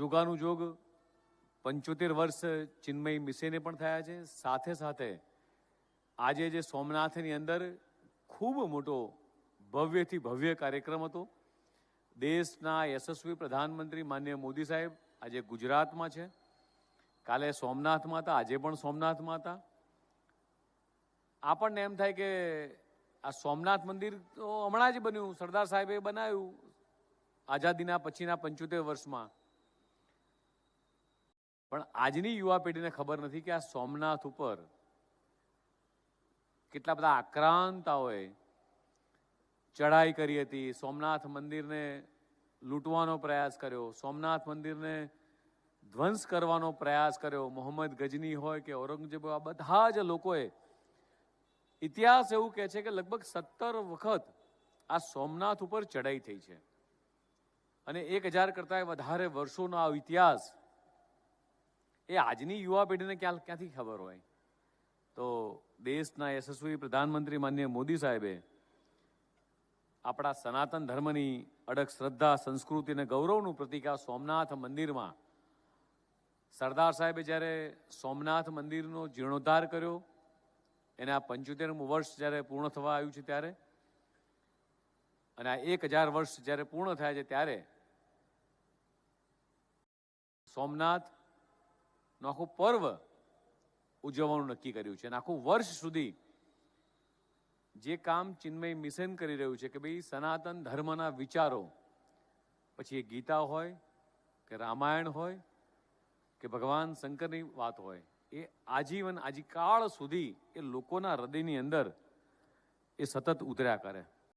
જોગાનુજોગ 75 વર્ષ ચિન્મય મિશને પણ થયા છે. સાથે સાથે આજે જે સોમનાથની અંદર ખૂબ મોટો ભવ્યથી ભવ્ય કાર્યક્રમ હતો. દેશના યશસ્વી પ્રધાનમંત્રી માનનીય મોદી સાહેબ આજે ગુજરાતમાં છે, કાલે સોમનાથમાં હતા, આજે પણ સોમનાથમાં હતા. આપણને એમ થાય કે આ સોમનાથ મંદિર તો હમણાં જ બન્યું, સરદાર સાહેબે બનાવ્યું આઝાદીના પછીના 75 વર્ષમાં. પણ આજની યુવા પેઢીને ખબર નથી કે આ સોમનાથ ઉપર કેટલા બધા આક્રાંતાઓએ ચઢાઈ કરી હતી, સોમનાથ મંદિરને લૂંટવાનો પ્રયાસ કર્યો, સોમનાથ મંદિરને ધ્વંસ કરવાનો પ્રયાસ કર્યો. મોહમ્મદ ગજની હોય કે ઔરંગઝેબ, આ બધા જ લોકોએ, ઇતિહાસ એવું કહે છે કે લગભગ 17 વખત આ સોમનાથ ઉપર ચઢાઈ થઈ છે. અને 1000 કરતાં વધારે વર્ષોનો આ ઇતિહાસ એ આજની યુવા પેઢીને ક્યાંથી ખબર હોય? તો દેશના યશસ્વી પ્રધાનમંત્રી માનનીય મોદી સાહેબે આપણા સનાતન ધર્મની અડગ શ્રદ્ધા, સંસ્કૃતિ અને ગૌરવનું પ્રતીક આ સોમનાથ મંદિરમાં સરદાર સાહેબે જ્યારે સોમનાથ મંદિરનો જીર્ણોદ્ધાર કર્યો, એને આ 75મું વર્ષ જ્યારે પૂર્ણ થવા આવ્યું છે ત્યારે, અને આ 1000 વર્ષ જ્યારે પૂર્ણ થયા છે ત્યારે સોમનાથનું આખું પર્વ ઉજવવાનું નક્કી કર્યું છે. અને આખું વર્ષ સુધી જે કામ ચિન્મય મિશન કરી રહ્યું છે કે ભાઈ સનાતન ધર્મના વિચારો, પછી એ ગીતા હોય કે રામાયણ હોય કે ભગવાન શંકરની વાત હોય, એ આજીવન આજીકાળ સુધી એ લોકોના હૃદયની અંદર એ સતત ઉતર્યા કરે.